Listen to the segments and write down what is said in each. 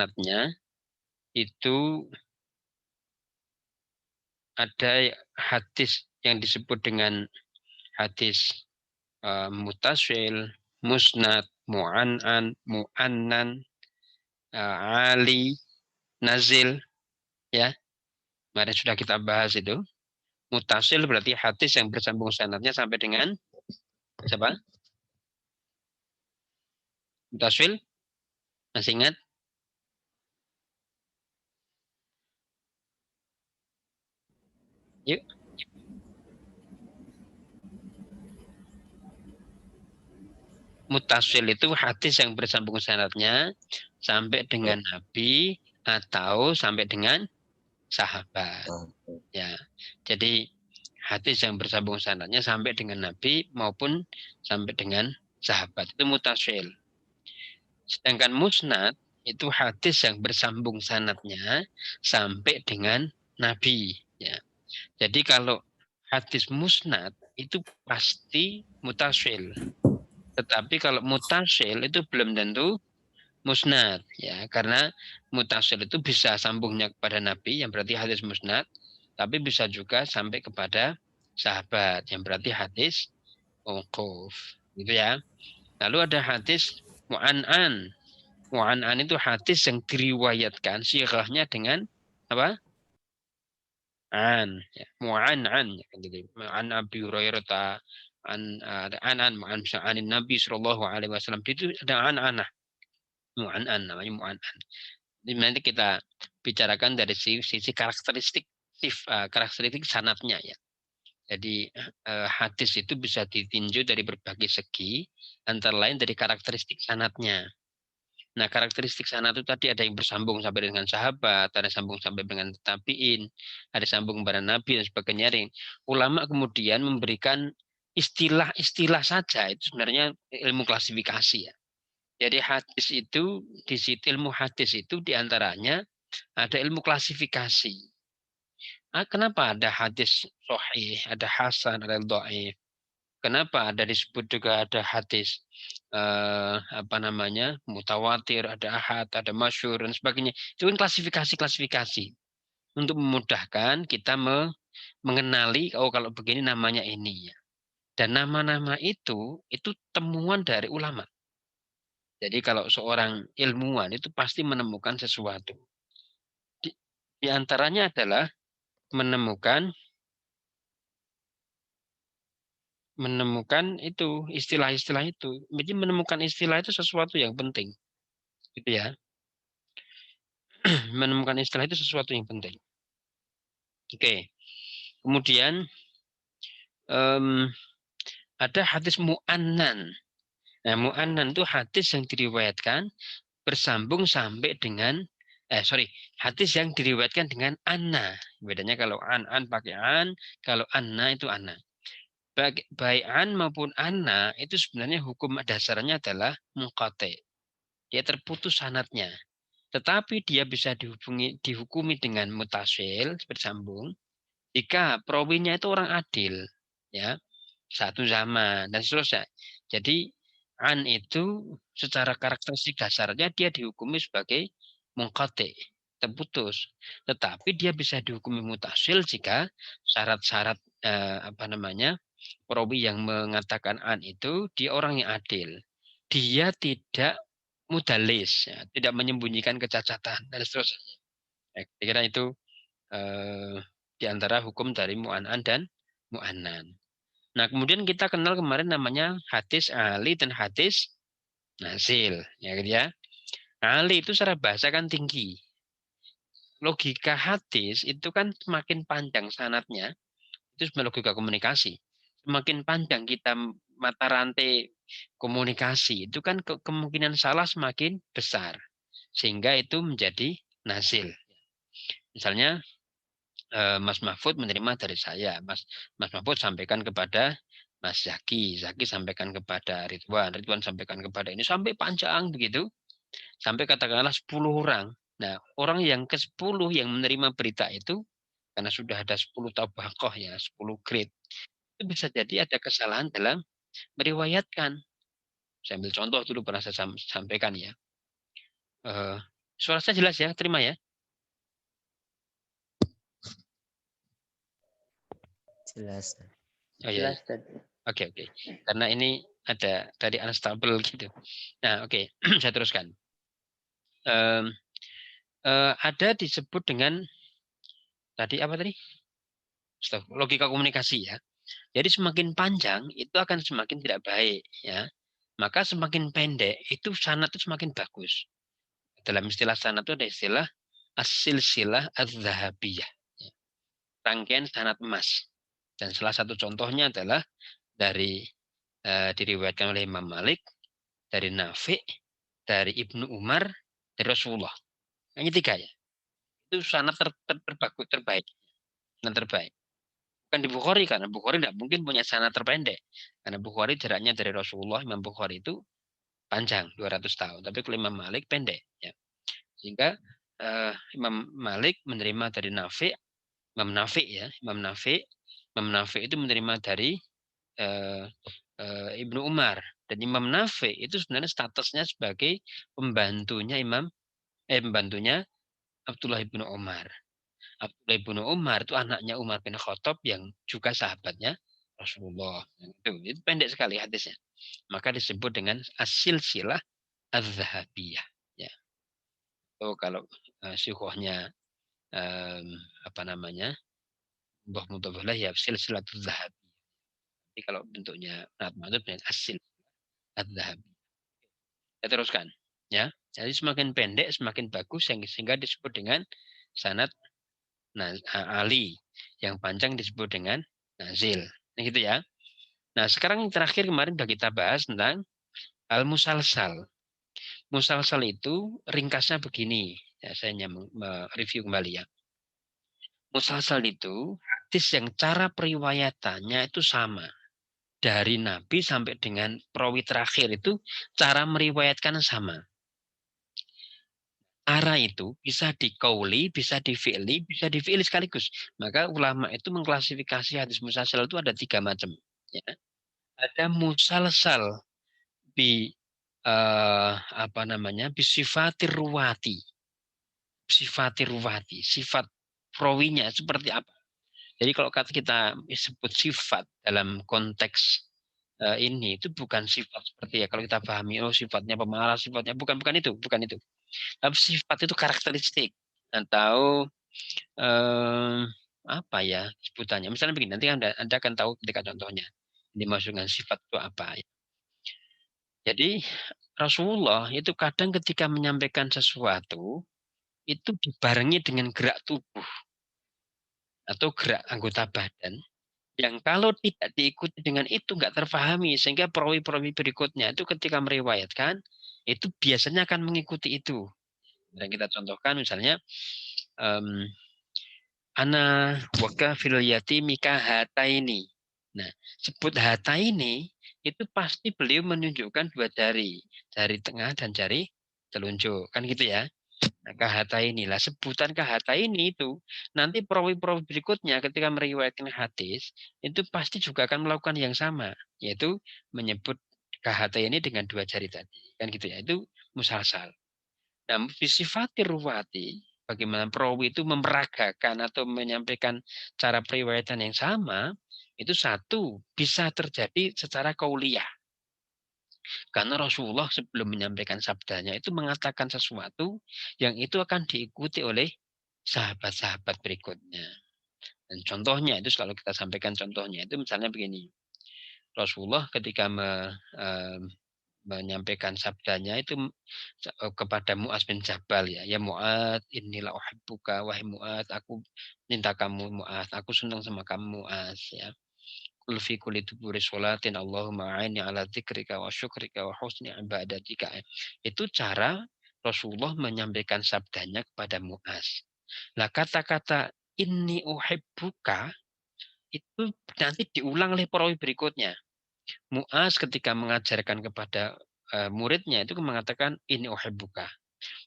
sanadnya itu ada hadis yang disebut dengan hadis mutasil, musnad, mu'an'an, mu'annan, ali, nazil, ya. Kemarin sudah kita bahas itu. Mutasil berarti hadis yang bersambung sanadnya sampai dengan siapa? Mutasil, masih ingat? Yuk. Mutasil itu hadis yang bersambung sanadnya sampai dengan Nabi atau sampai dengan sahabat. Ya, jadi hadis yang bersambung sanadnya sampai dengan Nabi maupun sampai dengan sahabat itu mutasil. Sedangkan musnad itu hadis yang bersambung sanadnya sampai dengan Nabi. Ya, jadi kalau hadis musnad itu pasti mutasil. Tetapi kalau mutasil itu belum tentu musnad, ya, karena mutasil itu bisa sambungnya kepada Nabi yang berarti hadis musnad, tapi bisa juga sampai kepada sahabat yang berarti hadis mauquf, gitu ya. Lalu ada hadis mu'an'an. Mu'an'an itu hadis yang diriwayatkan sirahnya dengan apa? An, ya. Mu'an'an, ya, gitu. An Abi Hurairah, anin Nabi Sallallahu Alaihi Wasallam itu ada an-anah. Mu'an'an namanya mu'an'an. Jadi nanti kita bicarakan dari sisi karakteristik karakteristik sanatnya ya. Jadi hadis itu bisa ditinjau dari berbagai segi, antara lain dari karakteristik sanatnya. Nah, karakteristik sanat itu tadi ada yang bersambung sampai dengan sahabat, ada sambung sampai dengan tabiin, ada sambung kepada Nabi dan sebagainya. Ulama kemudian memberikan istilah-istilah saja itu sebenarnya ilmu klasifikasi ya. Jadi hadis itu di situ ilmu hadis itu diantaranya ada ilmu klasifikasi. Kenapa ada hadis sahih, ada hasan, ada dhaif? Kenapa ada disebut juga ada hadis apa namanya mutawatir, ada ahad, ada masyhur dan sebagainya. Itu kan klasifikasi-klasifikasi untuk memudahkan kita mengenali oh kalau begini namanya ini ya. Dan nama-nama itu temuan dari ulama. Jadi kalau seorang ilmuwan itu pasti menemukan sesuatu. Di, di antaranya adalah menemukan menemukan itu istilah-istilah itu. Jadi menemukan istilah itu sesuatu yang penting, gitu ya. Menemukan istilah itu sesuatu yang penting. Oke. Kemudian em, ada hadis mu'annan. Nah, mu'annan itu hadis yang diriwayatkan bersambung sampai dengan hadis yang diriwayatkan dengan anna. Bedanya kalau an pakai an, kalau anna itu anna. Baik an maupun anna itu sebenarnya hukum dasarnya adalah munqati. Dia terputus sanatnya. Tetapi dia bisa dihukumi dengan mutasil bersambung jika perawinya itu orang adil, ya, satu zaman dan seterusnya. Jadi an itu secara karakteristik dasarnya dia dihukumi sebagai munqati, terputus. Tetapi dia bisa dihukumi mutasil jika syarat-syarat apa namanya perawi yang mengatakan an itu dia orang yang adil. Dia tidak mudalis, ya, tidak menyembunyikan kecacatan dan seterusnya. Ya, saya kira itu eh, di antara hukum dari mu'an'an dan mu'annan. Nah, kemudian kita kenal kemarin namanya hadis ali dan hadis nazil, ya gitu ya. Ali itu secara bahasa kan tinggi. Logika hadis itu kan semakin panjang sanatnya, itu sebenarnya logika komunikasi. Semakin panjang kita mata rantai komunikasi, itu kan kemungkinan salah semakin besar. Sehingga itu menjadi nazil. Misalnya Mas Mahfud menerima dari saya. Mas Mahfud sampaikan kepada Mas Zaki. Zaki sampaikan kepada Ridwan. Ridwan sampaikan kepada ini. Sampai panjang begitu. Sampai katakanlah 10 orang. Nah, orang yang ke-10 yang menerima berita itu, karena sudah ada 10 tabaqoh ya, 10 grade. Itu bisa jadi ada kesalahan dalam meriwayatkan. Saya ambil contoh dulu pernah saya sampaikan ya. Suara saya jelas ya, terima ya? Jelas. Oh iya. Oke. Karena ini ada tadi unstable gitu. Nah, oke. Saya teruskan. Ada disebut dengan tadi apa tadi? Logika komunikasi ya. Jadi semakin panjang itu akan semakin tidak baik ya. Maka semakin pendek itu sanad itu semakin bagus. Dalam istilah sanad itu ada istilah as-silsilah az-zahabiyah. Rangkaian sanad emas. Dan salah satu contohnya adalah dari diriwayatkan oleh Imam Malik, dari Nafi', dari Ibnu Umar, dari Rasulullah. Ini tiga ya. Itu sanad terbagus, terbaik. Sanad terbaik. Bukan di Bukhari, karena Bukhari tidak mungkin punya sanad terpendek. Karena Bukhari jaraknya dari Rasulullah, Imam Bukhari itu panjang, 200 tahun. Tapi kalau Imam Malik pendek. Ya. Sehingga Imam Malik menerima dari Nafi', Imam Nafi' ya, Imam Nafi' itu menerima dari Ibnu Umar. Dan Imam Nafi' itu sebenarnya statusnya sebagai pembantunya Abdullah ibnu Umar. Abdullah ibnu Umar itu anaknya Umar bin Khattab yang juga sahabatnya Rasulullah. Itu pendek sekali hadisnya. Maka disebut dengan as-silsilah az-zahabiyah. Ya. So, kalau syukuhnya apa namanya? Mbah mudhafalah ya silsilah az-zahab. Jadi kalau bentuknya natma itu dengan as-sil az-zahab. Saya teruskan. Ya. Jadi semakin pendek semakin bagus sehingga disebut dengan sanad Ali. Yang panjang disebut dengan nazil. Nah, gitu ya. Nah, sekarang yang terakhir kemarin sudah kita bahas tentang al-musalsal. Musalsal itu ringkasnya begini. Ya, saya review kembali ya. Musalsal itu hadis yang cara periwayatannya itu sama. Dari Nabi sampai dengan perawi terakhir itu cara meriwayatkan sama. Arah itu bisa dikauli, bisa difi'li sekaligus. Maka ulama itu mengklasifikasi hadis musalsal itu ada 3 macam. Ya. Ada musalsal bi apa namanya bisifatir ruwati, sifat perawinya seperti apa. Jadi kalau kita sebut sifat dalam konteks ini itu bukan sifat seperti ya kalau kita pahami oh sifatnya pemalas, sifatnya bukan itu. Tapi sifat itu karakteristik atau eh, apa ya sebutannya. Misalnya begini, nanti Anda akan tahu ketika contohnya dimasukkan sifat itu apa. Jadi Rasulullah itu kadang ketika menyampaikan sesuatu itu dibarengi dengan gerak tubuh atau gerak anggota badan yang kalau tidak diikuti dengan itu nggak terpahami sehingga perawi-perawi berikutnya itu ketika meriwayatkan itu biasanya akan mengikuti itu. Dan kita contohkan misalnya um, ana waka fil yatimi kahataini. Nah, sebut hata ini itu pasti beliau menunjukkan 2 jari tengah dan jari telunjuk, kan gitu ya. Nah, kahata inilah sebutan kahata ini itu nanti perawi-perawi berikutnya ketika meriwayatkan hadis itu pasti juga akan melakukan yang sama, yaitu menyebut kahata ini dengan 2 jari tadi, kan gitu ya. Itu musalsal. Nah, sifati ruwati, bagaimana perawi itu memeragakan atau menyampaikan cara periwayatan yang sama, itu satu, bisa terjadi secara kauliyah. Karena Rasulullah sebelum menyampaikan sabdanya itu mengatakan sesuatu yang itu akan diikuti oleh sahabat-sahabat berikutnya. Dan contohnya itu selalu kita sampaikan contohnya itu misalnya begini. Rasulullah ketika menyampaikan sabdanya itu kepada Mu'az bin Jabal ya. Ya Mu'az, inilah uhibbuka wahai Mu'az, aku minta kamu Mu'az, aku senang sama kamu Mu'az ya. Kul fi kulli duburi sholatin Allahumma a'inni ala dzikrika wa syukrika wa husni ibadatika. Itu cara Rasulullah menyampaikan sabdanya kepada Mu'az. Nah, kata-kata inni uhibbuka itu nanti diulang oleh perawi berikutnya. Mu'az ketika mengajarkan kepada muridnya itu mengatakan ini uhibbuka.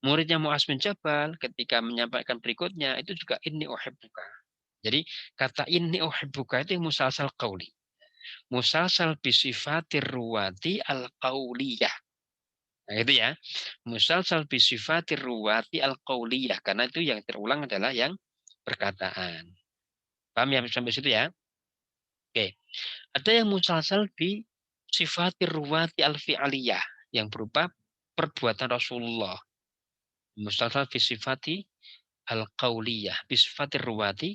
Muridnya Mu'az bin Jabal ketika menyampaikan berikutnya itu juga ini uhibbuka. Jadi kata ini uhibbuka itu musalsal qauli. Musalsal bisifatir ruwati al qauliyah. Nah, itu ya. Musalsal bisifatir ruwati al-qauliyah. Karena itu yang terulang adalah yang perkataan. Paham ya sampai situ ya? Oke. Ada yang musalsal bi sifatir ruwati al-fi'aliyah. Yang berupa perbuatan Rasulullah. Musalsal bisifati al-qauliyah. Bisifatir ruwati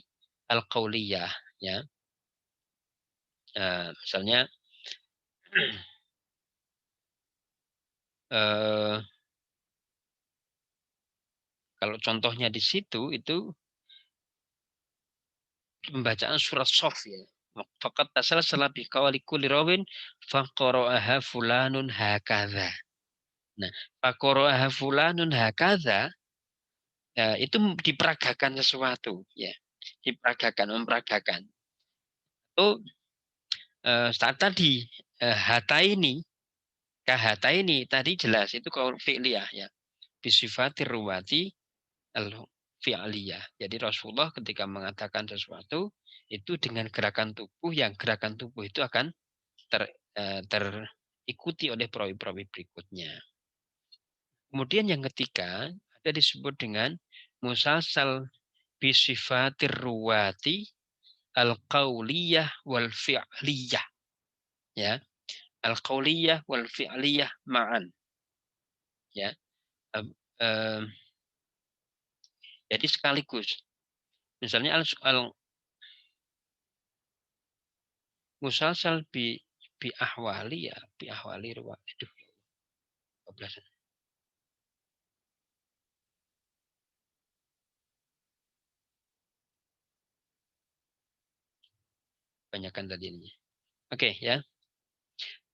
al-qauliyah. Ya. Misalnya eh, kalau contohnya di situ itu pembacaan surat Sof ya. Fakat tasal salah biqawli kulli rawin faqara'aha fulanun hakadha. Nah, faqara'aha fulanun hakadha itu diperagakan sesuatu ya. Diperagakan, memperagakan. Itu saat tadi hata ini, kahata ini tadi jelas itu kalau fi'liyah ya. Bisifatir ruwati al-fi'liyah. Jadi Rasulullah ketika mengatakan sesuatu itu dengan gerakan tubuh yang gerakan tubuh itu akan terikuti oleh perawi-perawi berikutnya. Kemudian yang ketiga ada disebut dengan musalsal bisifatir ruwati al-qauliyah wal fi'liyah. Ya, al-qauliyah wal fi'liyah ma'an. Ya, jadi sekaligus. Misalnya musalsal bi ahwali ya, bi ahwali ruwati. Aduh, 12. Banyakkan tadi ini. Oke ya.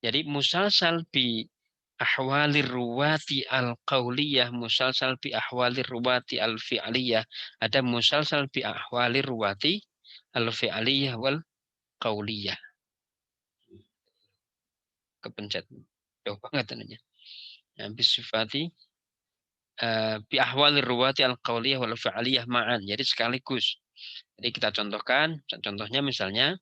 Jadi musalsal bi ahwalir ruwati al-qauliyah, musalsal bi ahwalir ruwati al-fi'liyah. Ada musalsal bi ahwalir ruwati al-fi'liyah wal qauliyah. Kepencet. Jauh banget tentunya. Nah, bisifati bi ahwalir ruwati al-qauliyah wal fi'liyah ma'an. Jadi sekaligus. Jadi kita contohkan, contohnya misalnya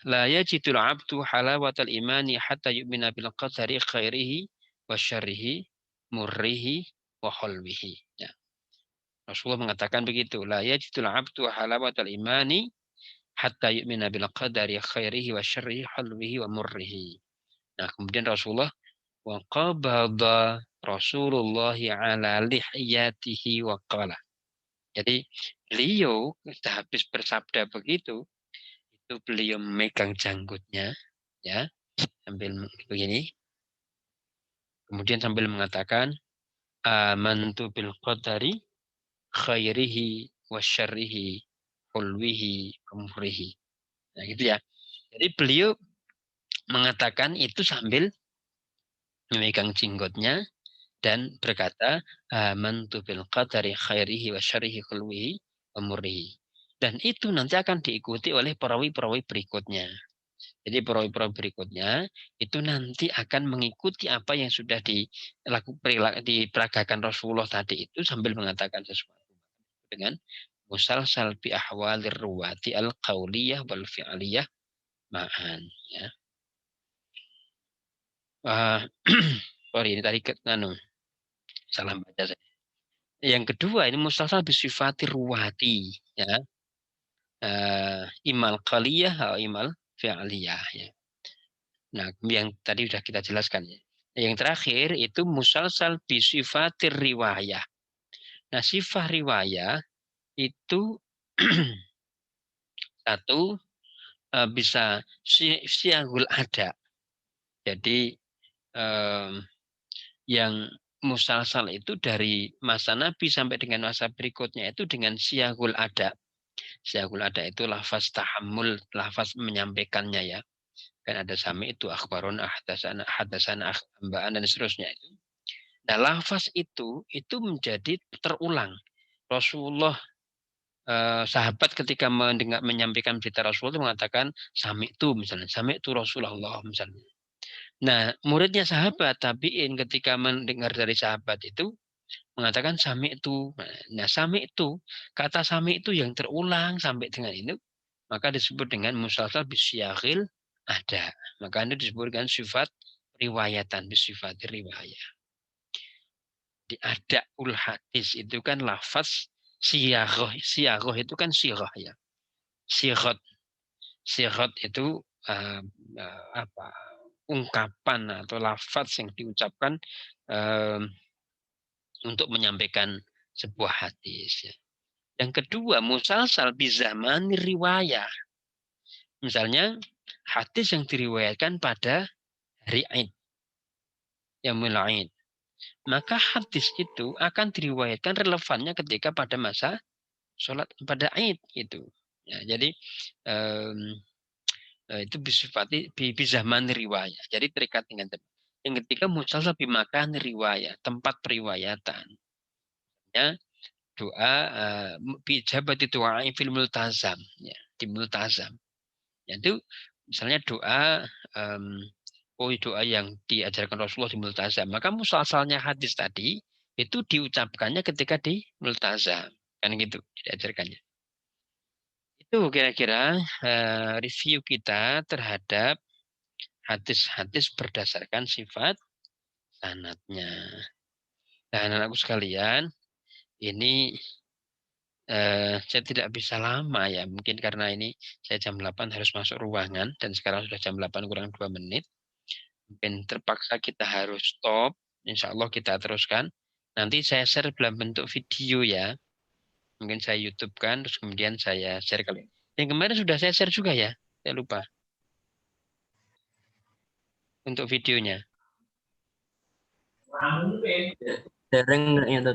la yajidul abdu halawatal imani hatta yu'mina bil qadari khairihi wa syarrihi murrihi wa khalwihi. Ya. Rasulullah mengatakan begitu. La yajidul abdu halawatal imani hatta yu'mina bil qadari khairihi wa syarrihi halwihi wa murrihi. Nah, kemudian Rasulullah wa qabada Rasulullah ala lihiyatihi wa qala. Jadi beliau habis bersabda begitu, itu beliau memegang janggutnya ya sambil begini, kemudian sambil mengatakan amantu bil qadari khairihi wasyarrihi hulwihi umrihi. Nah gitu ya. Jadi beliau mengatakan itu sambil memegang jenggotnya dan berkata amantu bil qadari khairihi wasyarrihi hulwihi umrihi. Dan itu nanti akan diikuti oleh perawi-perawi berikutnya. Jadi perawi-perawi berikutnya itu nanti akan mengikuti apa yang sudah diperagakan Rasulullah tadi itu sambil mengatakan sesuatu dengan musalsal bi ahwalir ruwati al-qauliyah wal fi'liyah ma'an ya. Sorry ini tadi salah baca saya. Yang kedua ini musalsal bi sifatir ruwati ya. Imal qaliyah atau imal fi'liyah ya. Nah, yang tadi sudah kita jelaskan ya. Yang terakhir itu musalsal bisifatir riwayah. Nah, sifat riwayah itu satu bisa siagul ada. Jadi yang musalsal itu dari masa Nabi sampai dengan masa berikutnya itu dengan siagul ada. Siagul ada itu lafaz tahammul, lafaz menyampaikannya ya. Kan ada sami itu akhbarun hadasana ambaan dan seterusnya itu. Nah, lafaz itu menjadi terulang. Rasulullah sahabat ketika mendengar menyampaikan berita Rasulullah itu mengatakan sami itu misalnya, sami itu Rasulullah misalnya. Nah, muridnya sahabat tabiin ketika mendengar dari sahabat itu mengatakan sami itu. Nah, sami itu, kata sami itu yang terulang sampai dengan itu, maka disebut dengan musalsal bisyahil ada. Maka ini disebut dengan sifat riwayatan bisifat riwayah. Di adaul hadis itu kan lafaz siyaghah. Siyaghah itu kan sirah ya. Sirot. Sirot itu apa? Ungkapan atau lafaz yang diucapkan untuk menyampaikan sebuah hadis ya. Yang kedua, musalsal bizaman riwayah. Misalnya hadis yang diriwayatkan pada hari Aid, Yaumul Aid. Maka hadis itu akan diriwayatkan relevannya ketika pada masa sholat pada Aid itu. Ya, jadi itu bisifati bizaman riwayah. Jadi terikat dengan tempat. Yang ketiga musalsal bimakan riwayah, tempat periwayatan. Ya, doa bijabati doa fil multazam ya, di multazam. Yaitu misalnya doa doa yang diajarkan Rasulullah di multazam, maka musalsalnya hadis tadi itu diucapkannya ketika di multazam, kan gitu diajarkannya. Itu kira-kira review kita terhadap hadis-hadis berdasarkan sifat sanadnya. Nah, anak-anakku sekalian, ini saya tidak bisa lama ya, mungkin karena ini saya jam 8 harus masuk ruangan dan sekarang sudah jam 8 kurang 2 menit. Mungkin terpaksa kita harus stop. Insya Allah kita teruskan. Nanti saya share dalam bentuk video ya. Mungkin saya YouTube kan, terus kemudian saya share kali. Yang kemarin sudah saya share juga ya, saya lupa untuk videonya. Sering nggak ya,